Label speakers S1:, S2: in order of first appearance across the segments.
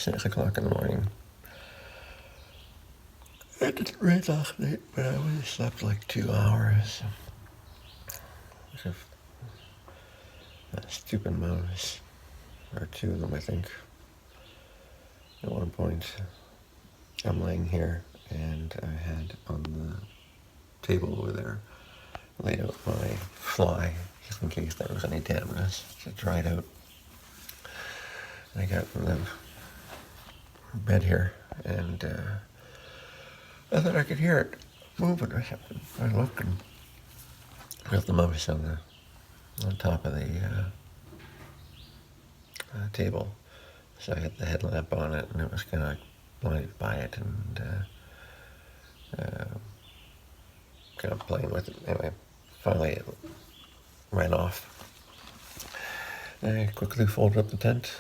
S1: 6 o'clock in the morning. It didn't rain last night, but I only slept like 2 hours. That stupid mouse, or two of them, I think. At one point, I'm laying here, and I had on the table over there laid out my fly, just in case there was any dampness, to dry it out. And I got from the bed here, and I thought I could hear it moving or something. I looked, and there's the mouse on top of the table. So I had the headlamp on it, and it was kind of blinded by it, and kind of playing with it. Anyway, finally it ran off. I quickly folded up the tent,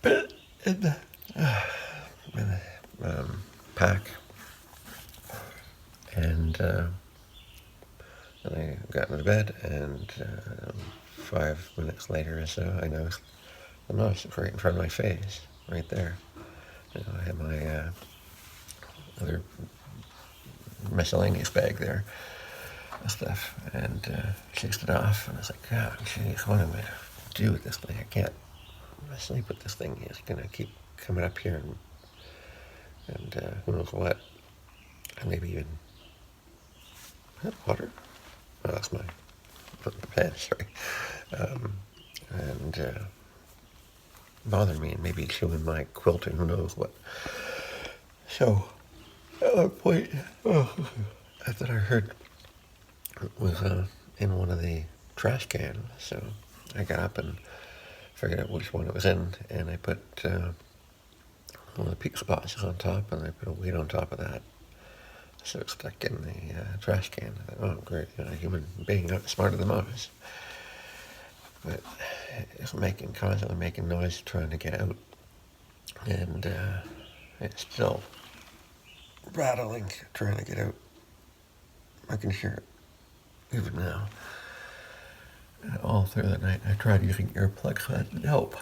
S1: put it in the pack, and then I got into bed, and 5 minutes later or so, I noticed the mouse was right in front of my face, right there. I had my other miscellaneous bag there of stuff, and chased it off, and I was like, God, jeez, what am I to do with this thing? I can't sleep with this thing. It's going to keep coming up here, and who knows what. And maybe even water. Oh, that's my pants, sorry. And bother me, and maybe chewing my quilt, and who knows what. So, at one point, I thought I heard it was in one of the trash cans, so I got up and figured out which one it was in, and I put one of the pizza boxes on top, and I put a weight on top of that, so it's stuck in the trash can. I thought, oh great, a human being smarter than most. But it's constantly making noise trying to get out, and it's still rattling, trying to get out. I can hear it even now. And all through the night, I tried using earplugs, but that didn't help.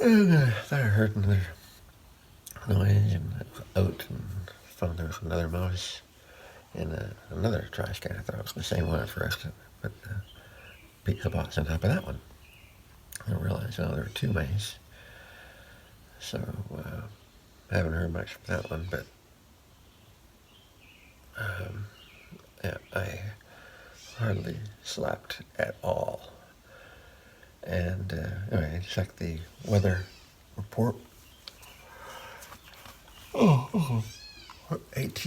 S1: And then I heard another noise, and I was out and found there was another mouse in another trash can. I thought it was the same one at first, but pizza box on top of that one. I realized, there were 2 mice. So I haven't heard much from that one, but yeah, I hardly slept at all. And anyway, I checked the weather report. AT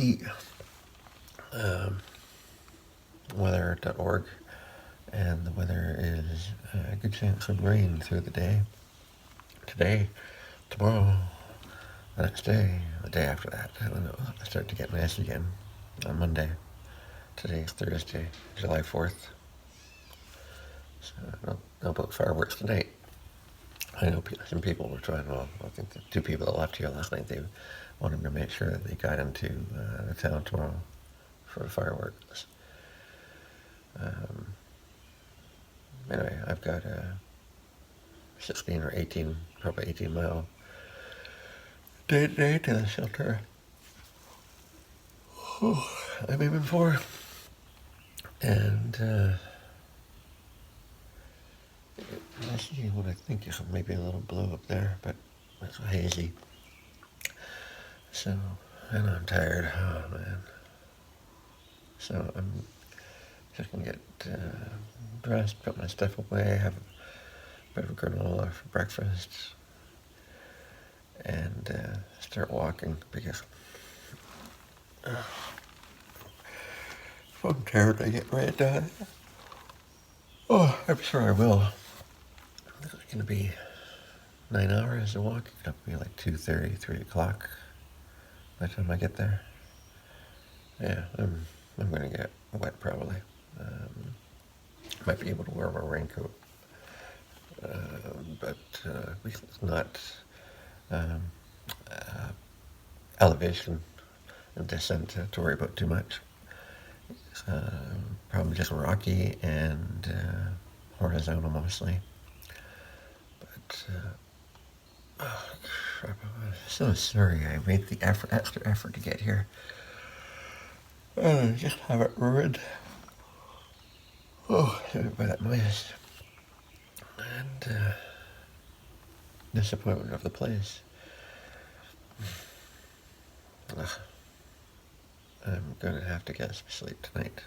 S1: weather.org, and the weather is a good chance of rain through the day. Today, tomorrow, the next day, the day after that. I don't know. I start to get nice again on Monday. Today is Thursday, July 4th. So I don't know about fireworks tonight. I know some people were trying, I think the 2 people that left here last night, they wanted to make sure that they got into the town tomorrow for the fireworks. Anyway, I've got a 16 or 18, probably 18 mile day to the shelter I'm aiming for. And I see what I think is maybe a little blue up there, but it's hazy. So, and I'm tired. Oh man. So I'm just gonna get dressed, put my stuff away, have a bit of a granola for breakfast, and start walking, because if I'm tired, I get right done. Oh, I'm sure I will. It's gonna be 9 hours of walking. It'll be like 2:30, 3 o'clock by the time I get there. Yeah, I'm gonna get wet probably. Might be able to wear my raincoat, but at least it's not elevation and descent to worry about too much. It's probably just rocky and horizontal mostly. But oh crap, I'm so sorry I made the extra effort to get here. Just have it ruined. Oh, sorry about that noise. And disappointment of the place. Ugh. I'm gonna have to get some sleep tonight.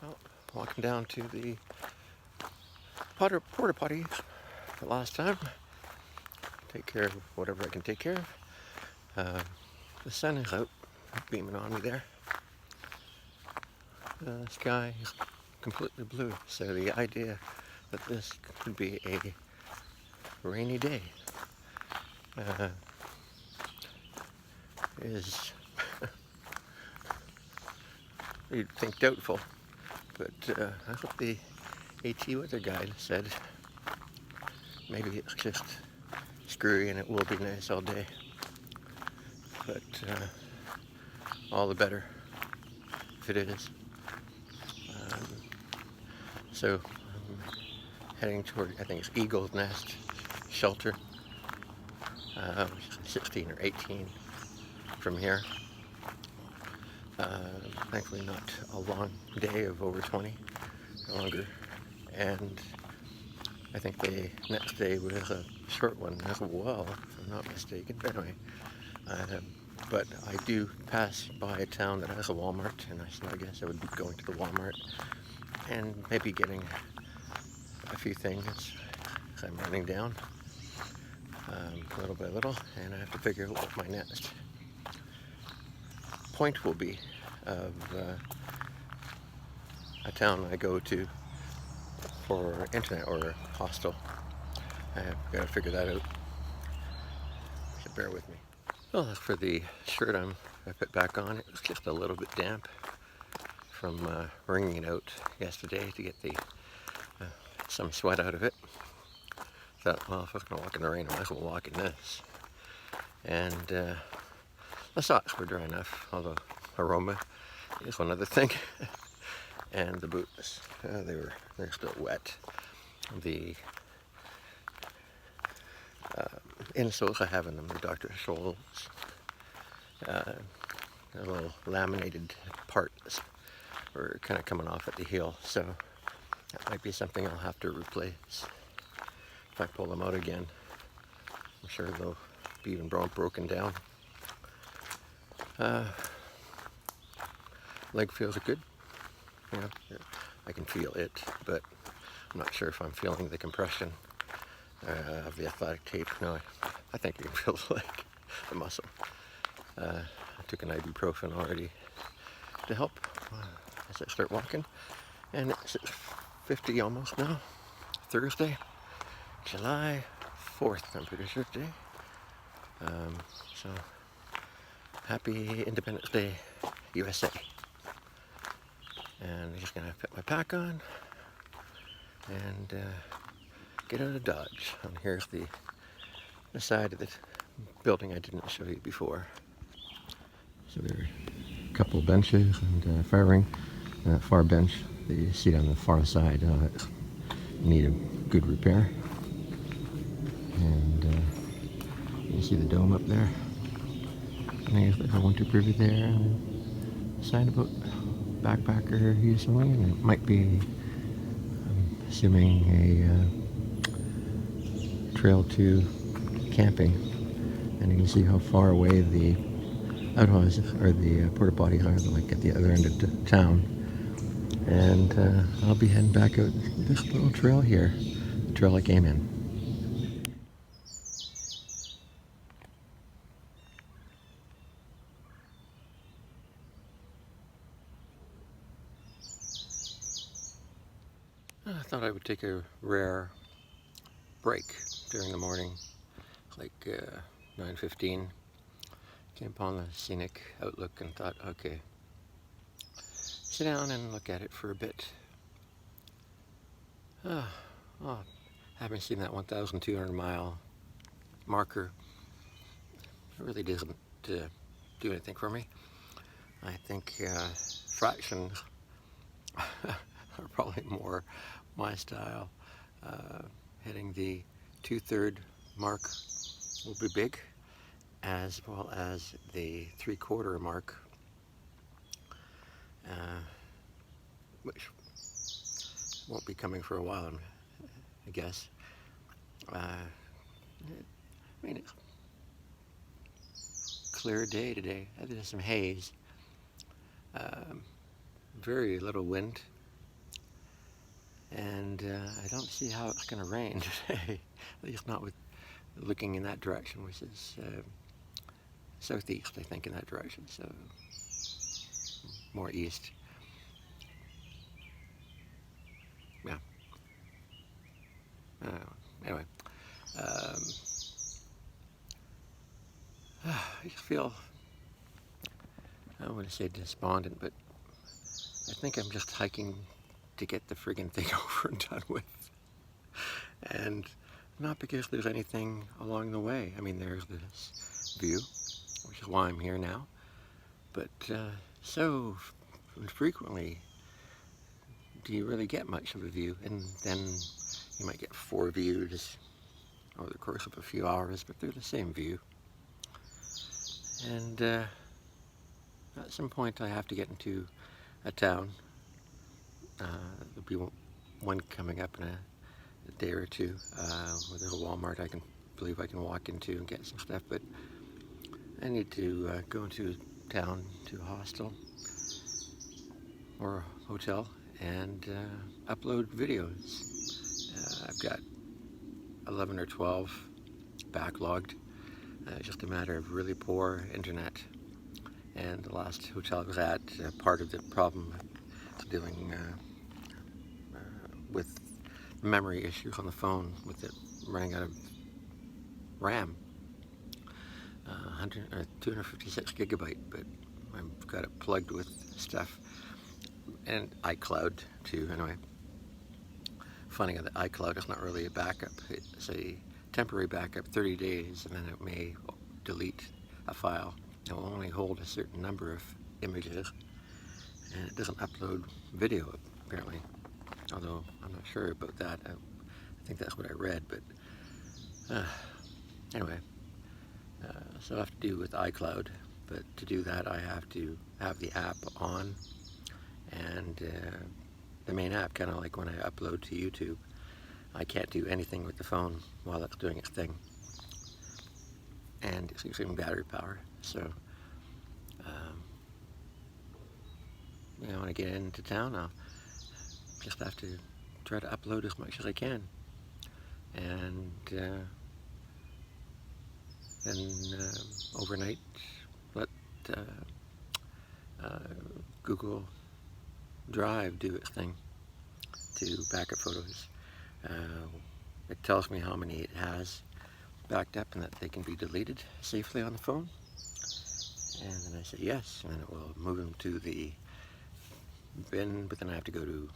S1: Well, walking down to the porta potty for the last time. Take care of whatever I can take care of. The sun is out, beaming on me there. The sky is completely blue, so the idea that this could be a rainy day is, you'd think doubtful, but I hope the AT weather guide said maybe it's just screwy and it will be nice all day, but all the better if it is. So I'm heading toward, I think it's Eagle's Nest Shelter, 16 or 18 from here. Thankfully not a long day of over 20, longer, and I think the next day was a short one as well, if I'm not mistaken. But anyway, but I do pass by a town that has a Walmart, and I guess I would be going to the Walmart and maybe getting a few things as I'm running down, little by little, and I have to figure out what my next point will be of a town I go to for internet or hostel. I've got to figure that out, so bear with me. Well, as for the shirt I put back on, it was just a little bit damp from wringing it out yesterday to get the some sweat out of it. Thought, well, if I was going to walk in the rain, I might as well walk in this. And the socks were dry enough, although aroma is one other thing. And the boots, they're still wet. The insoles I have in them, the Dr. Scholl's, the little laminated parts were kind of coming off at the heel, so that might be something I'll have to replace if I pull them out again. I'm sure they'll be even broken down. Leg feels good. You know, I can feel it, but I'm not sure if I'm feeling the compression of the athletic tape. No, I think you can feel the muscle. I took an ibuprofen already to help as I start walking, and it's 50 almost now. Thursday, July 4th, I'm pretty sure today. So happy Independence Day, USA. And I'm just gonna put my pack on and get out of Dodge. And here's the side of the building I didn't show you before. So there are a couple benches and firing. That far bench that you see on the far side need a good repair. And you see the dome up there. And there's a winter privy there, and a sign about backpacker use only, and it might be, I'm assuming, a trail to camping. And you can see how far away the outhouses or the porta potties are, like at the other end of town. And I'll be heading back out this little trail here, the trail I came in. I thought I would take a rare break during the morning, like 9:15. Came upon the scenic outlook and thought, okay, sit down and look at it for a bit. Having seen that 1,200 mile marker, it really doesn't do anything for me. I think fractions are probably more my style. Hitting the 2/3 mark will be big, as well as the 3/4 mark, which won't be coming for a while, I guess. I mean, it's clear day today. There's some haze, very little wind, and I don't see how it's going to rain today, at least not with looking in that direction, which is southeast, I think, in that direction, so more east. Yeah. Anyway, I just feel, I don't want to say despondent, but I think I'm just hiking to get the friggin' thing over and done with. And not because there's anything along the way. I mean, there's this view, which is why I'm here now. But so frequently do you really get much of a view, and then you might get 4 views over the course of a few hours, but they're the same view. And at some point I have to get into a town. There'll be one coming up in a day or two, where there's a Walmart I believe I can walk into and get some stuff, but I need to go into town, to a hostel or a hotel, and upload videos. I've got 11 or 12 backlogged. Just a matter of really poor internet. And the last hotel I was at, part of the problem was dealing with memory issues on the phone, with it running out of RAM. 256 gigabyte, but I've got it plugged with stuff, and iCloud too. Anyway, funny that iCloud is not really a backup. It's a temporary backup, 30 days, and then it may delete a file. It will only hold a certain number of images, and it doesn't upload video, apparently. Although I'm not sure about that. I think that's what I read, but anyway. So I have to do with iCloud, but to do that I have to have the app on, and the main app, kind of like when I upload to YouTube, I can't do anything with the phone while it's doing its thing, and it's using battery power. So when I get into town, I'll just have to try to upload as much as I can, and then overnight let Google Drive do its thing to back up photos. It tells me how many it has backed up and that they can be deleted safely on the phone, and then I say yes, and it will move them to the bin, but then I have to go to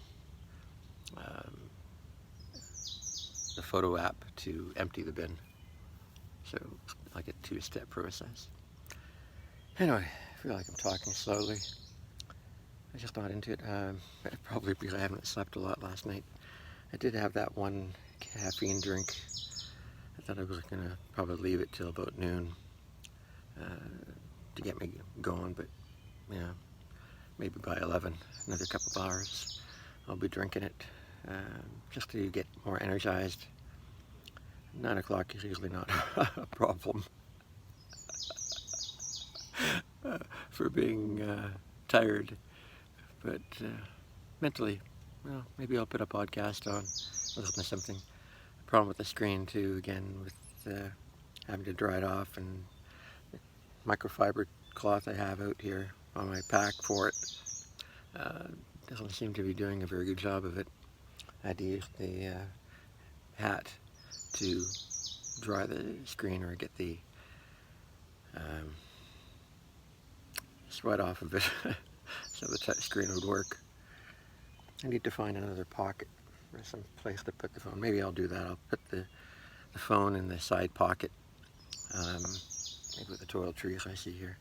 S1: the photo app to empty the bin. So like a 2-step process. Anyway, I feel like I'm talking slowly. I'm just not into it. Probably because I haven't slept a lot last night. I did have that one caffeine drink. I thought I was going to probably leave it till about noon to get me going, but yeah, maybe by 11, another couple of hours, I'll be drinking it just to get more energized. 9 o'clock is usually not a problem for being tired, but mentally, well, maybe I'll put a podcast on, listen to something. The problem with the screen too, again, with having to dry it off, and the microfiber cloth I have out here on my pack for it doesn't seem to be doing a very good job of it. I had to use the hat to dry the screen, or get the sweat off of it so the touch screen would work. I need to find another pocket or some place to put the phone. Maybe I'll do that. I'll put the phone in the side pocket, maybe with the toiletries I see here.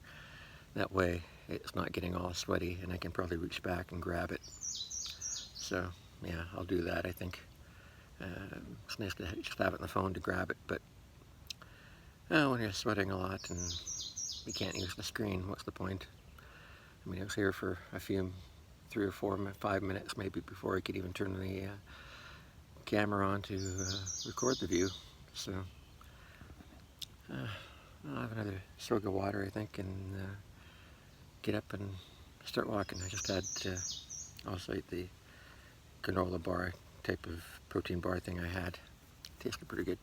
S1: That way it's not getting all sweaty, and I can probably reach back and grab it. So yeah, I'll do that, I think. It's nice to just have it on the phone to grab it, but when you're sweating a lot and you can't use the screen, what's the point? I mean, I was here for a few, 3 or 4, 5 minutes maybe before I could even turn the camera on to record the view. So I'll have another swig of water, I think, and get up and start walking. I just had also ate the granola bar type of protein bar thing I had. Tasted pretty good.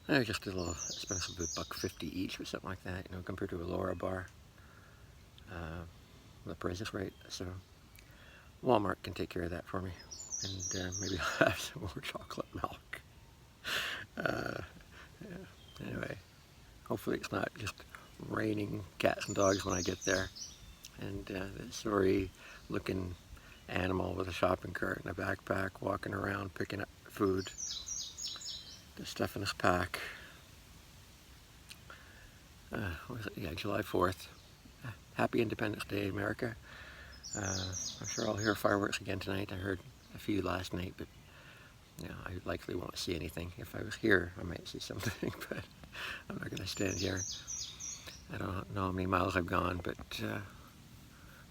S1: They're just a little expensive, $1.50 each or something like that, you know, compared to a Laura bar. The price is right, so Walmart can take care of that for me, and maybe I'll have some more chocolate milk. Yeah. Anyway, hopefully it's not just raining cats and dogs when I get there, and this sorry looking animal with a shopping cart and a backpack walking around picking up food, the stuff in his pack. What was it? Yeah, July 4th. Happy Independence Day, America. I'm sure I'll hear fireworks again tonight. I heard a few last night, but you know, I likely won't see anything. If I was here, I might see something, but I'm not going to stand here. I don't know how many miles I've gone, but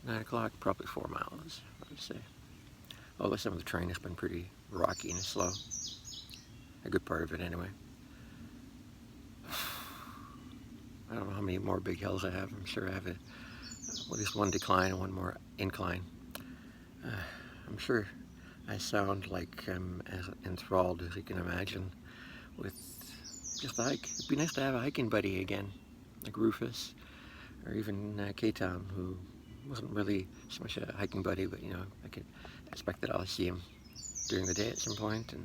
S1: 9 o'clock, probably 4 miles, I would say. Although some of the terrain has been pretty rocky and slow. A good part of it, anyway. I don't know how many more big hills I have. I'm sure I have at least one decline and one more incline. I'm sure I sound like I'm as enthralled as you can imagine with just the hike. It'd be nice to have a hiking buddy again, like Rufus, or even K-Tom, who wasn't really so much a hiking buddy, but you know, I could expect that I'll see him during the day at some point, and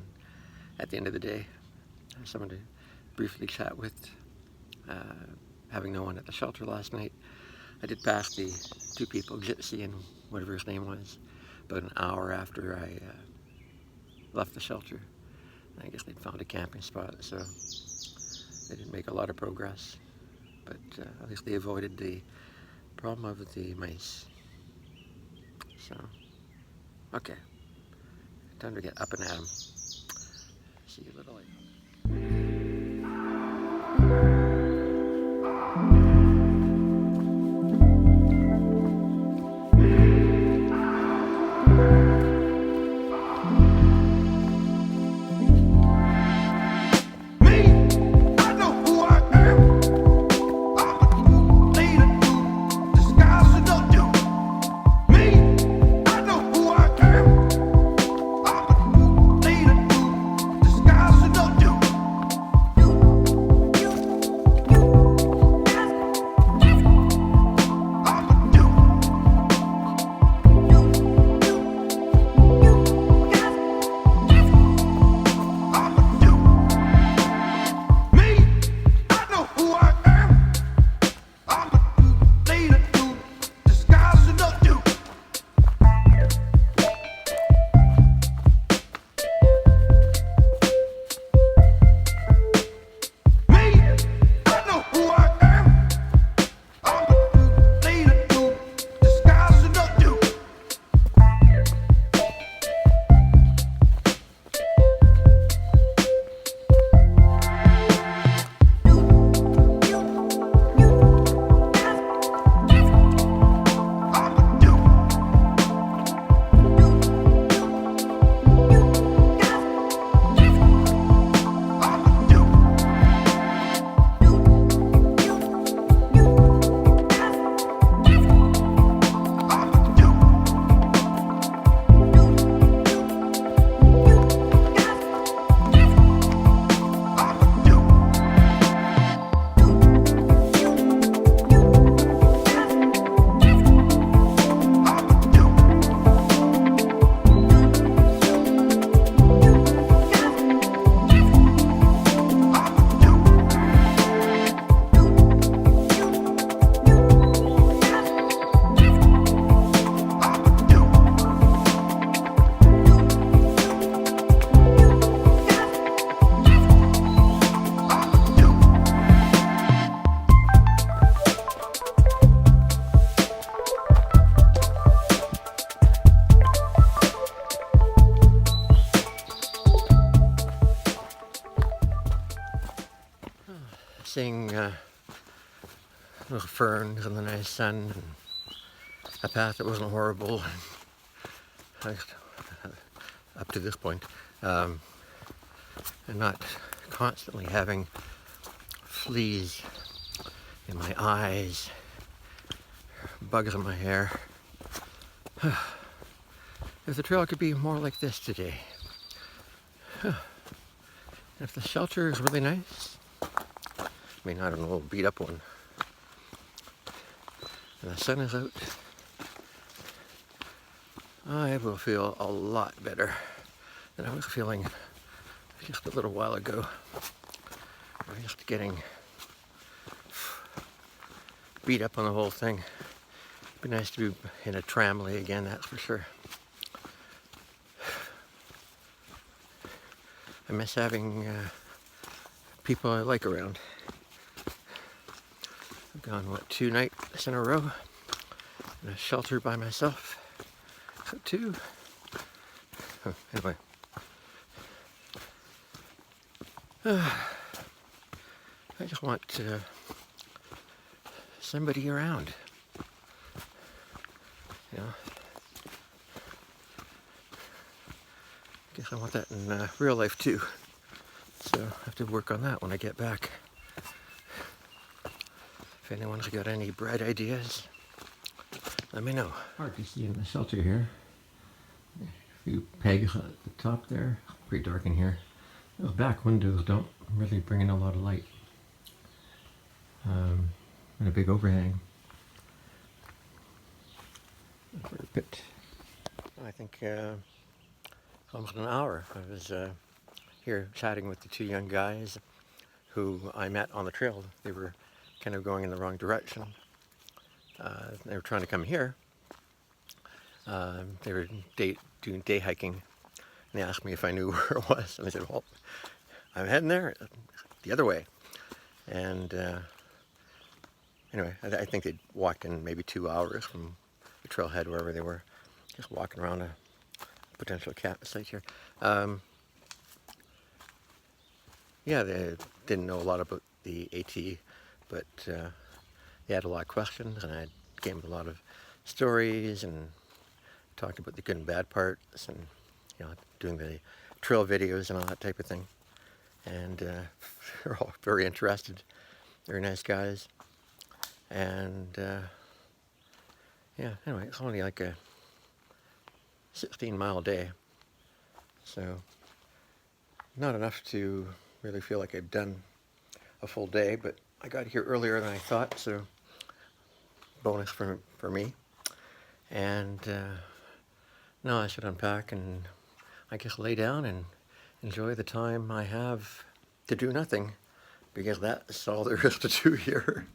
S1: at the end of the day, have someone to briefly chat with. Having no one at the shelter last night, I did pass the 2 people, Gypsy and whatever his name was, about an hour after I left the shelter. I guess they'd found a camping spot, so they didn't make a lot of progress, but at least they avoided the problem of the mice. So, okay, time to get up and at 'em. See you a little later. seeing little ferns in the nice sun, and a path that wasn't horrible, up to this point, and not constantly having fleas in my eyes, bugs in my hair. If the trail could be more like this today. If the shelter is really nice, I mean, I don't know, a beat up one, and the sun is out, I will feel a lot better than I was feeling just a little while ago. I'm just getting beat up on the whole thing. It'd be nice to be in a tramway again, that's for sure. I miss having people I like around. I've gone, what, 2 nights in a row in a shelter by myself. So 2. Oh, anyway. I just want somebody around. You know? I guess I want that in real life too. So I have to work on that when I get back. If anyone's got any bright ideas, let me know. Hard to see in the shelter here. A few pegs at the top there. Pretty dark in here. Those back windows don't really bring in a lot of light. And a big overhang. For a bit. I think almost an hour. I was here chatting with the 2 young guys who I met on the trail. They were kind of going in the wrong direction. They were trying to come here. They were doing day hiking, and they asked me if I knew where it was, and I said, well, I'm heading there the other way. And anyway, I think they'd walked in maybe 2 hours from the trailhead, wherever they were, just walking around a potential campsite here. Yeah, they didn't know a lot about the AT, but they had a lot of questions, and I gave them a lot of stories and talked about the good and bad parts, and you know, doing the trail videos and all that type of thing. And they're all very interested. Very nice guys. And yeah, anyway, it's only like a 16-mile day, so not enough to really feel like I've done a full day, but I got here earlier than I thought, so bonus for me. And now I should unpack and I guess lay down and enjoy the time I have to do nothing, because that's all there is to do here.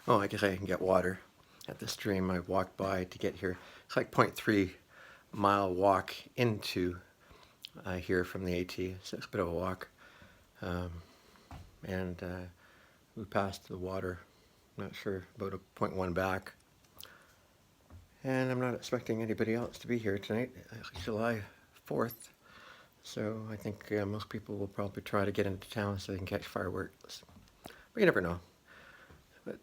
S1: Oh, I guess I can get water at the stream I walked by to get here. It's like 0.3-mile walk into here from the AT, so it's a bit of a walk. And we passed the water, not sure, about a 0.1 back. And I'm not expecting anybody else to be here tonight. It's July 4th, so I think most people will probably try to get into town so they can catch fireworks. But you never know. But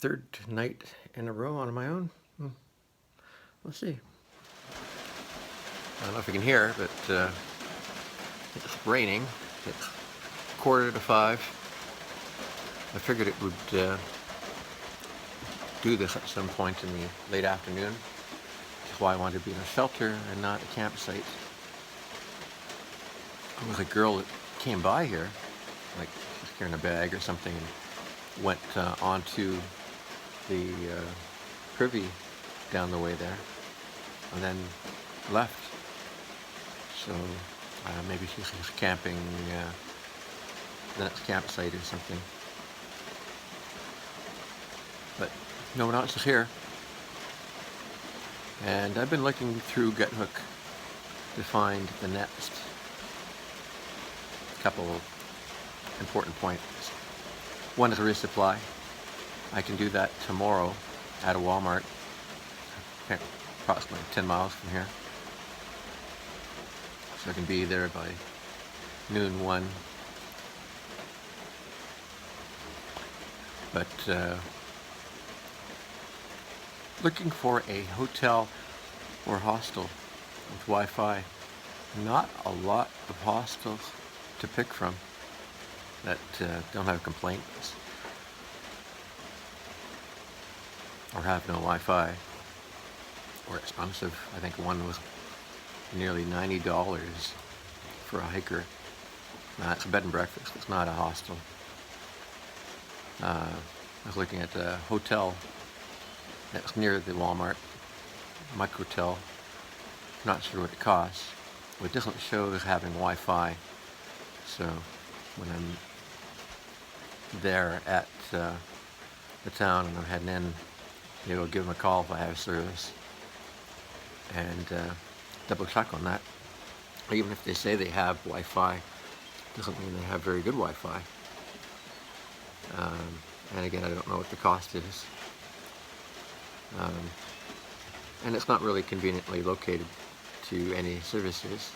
S1: 3rd night in a row on my own. We'll see. I don't know if you can hear, but it's raining. It's 4:45. I figured it would do this at some point in the late afternoon. Which is why I wanted to be in a shelter and not a campsite. There was a girl that came by here, like she's carrying a bag or something, and went onto the privy down the way there, and then left. So maybe she's just camping the next campsite or something. But no one else is here. And I've been looking through GitHook to find the next couple of important points. One is a resupply. I can do that tomorrow at a Walmart, approximately 10 miles from here. So I can be there by noon 1. But looking for a hotel or hostel with Wi-Fi. Not a lot of hostels to pick from that don't have complaints or have no Wi-Fi or expensive. I think one was nearly $90 for a hiker. It's a bed and breakfast, it's not a hostel. I was looking at a hotel that's near the Walmart, Microtel. Not sure what it costs. It doesn't show as having Wi-Fi. So when I'm there at the town and I'm heading in, maybe I'll give them a call if I have service and double check on that. Even if they say they have Wi-Fi, doesn't mean they have very good Wi-Fi. And again, I don't know what the cost is. And it's not really conveniently located to any services,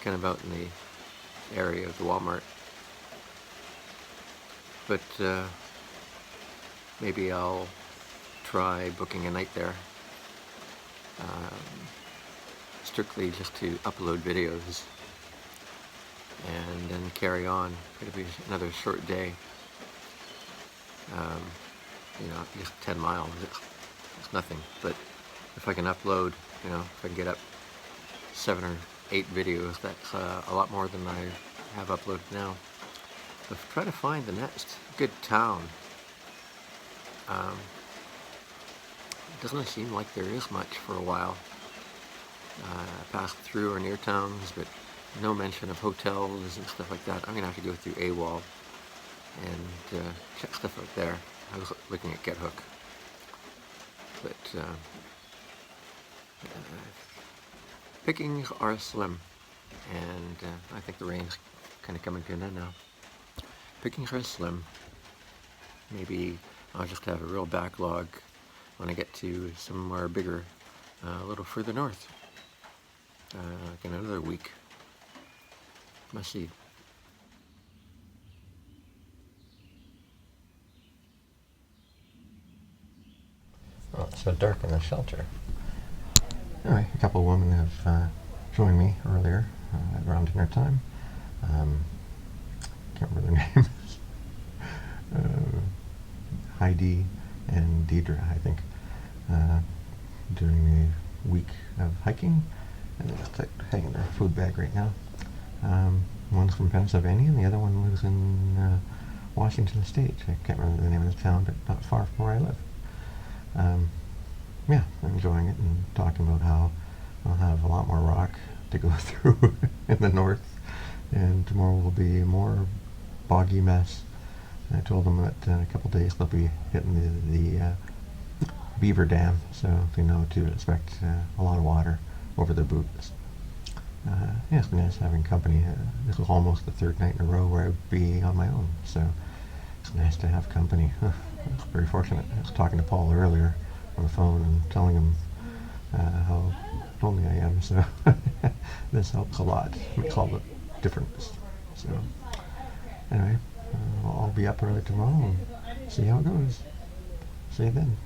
S1: kind of out in the area of the Walmart. But maybe I'll try booking a night there, strictly just to upload videos and then carry on. It'll be another short day. You know, just 10 miles, it's nothing. But if I can upload, you know, if I can get up 7 or 8 videos, that's a lot more than I have uploaded now. But try to find the next good town. It doesn't seem like there is much for a while. I passed through or near towns, but no mention of hotels and stuff like that. I'm gonna have to go through AWOL and check stuff out there. I was looking at GetHook, but pickings are slim, and I think the rain's kind of coming to an end now. Pickings are slim. Maybe I'll just have a real backlog when I get to somewhere bigger, a little further north, like in another week. Must see. Oh, it's so dark in the shelter. Anyway, a couple of women have joined me earlier around dinner time. Can't remember their names. Heidi and Deidre, I think, doing a week of hiking, and they're just hanging their food bag right now. One's from Pennsylvania, and the other one lives in Washington State. I can't remember the name of the town, but not far from where I live. Yeah, I'm enjoying it and talking about how I'll have a lot more rock to go through in the north, and tomorrow will be a more boggy mess. I told them that in a couple days they'll be hitting the beaver dam, so they know to expect a lot of water over their boots. Yeah, it's been nice having company. This was almost the third night in a row where I'd be on my own, so it's nice to have company. I was very fortunate. I was talking to Paul earlier on the phone and telling him how lonely I am, so this helps a lot. It makes all the difference. So anyway, I'll be up early tomorrow and see how it goes. See you then.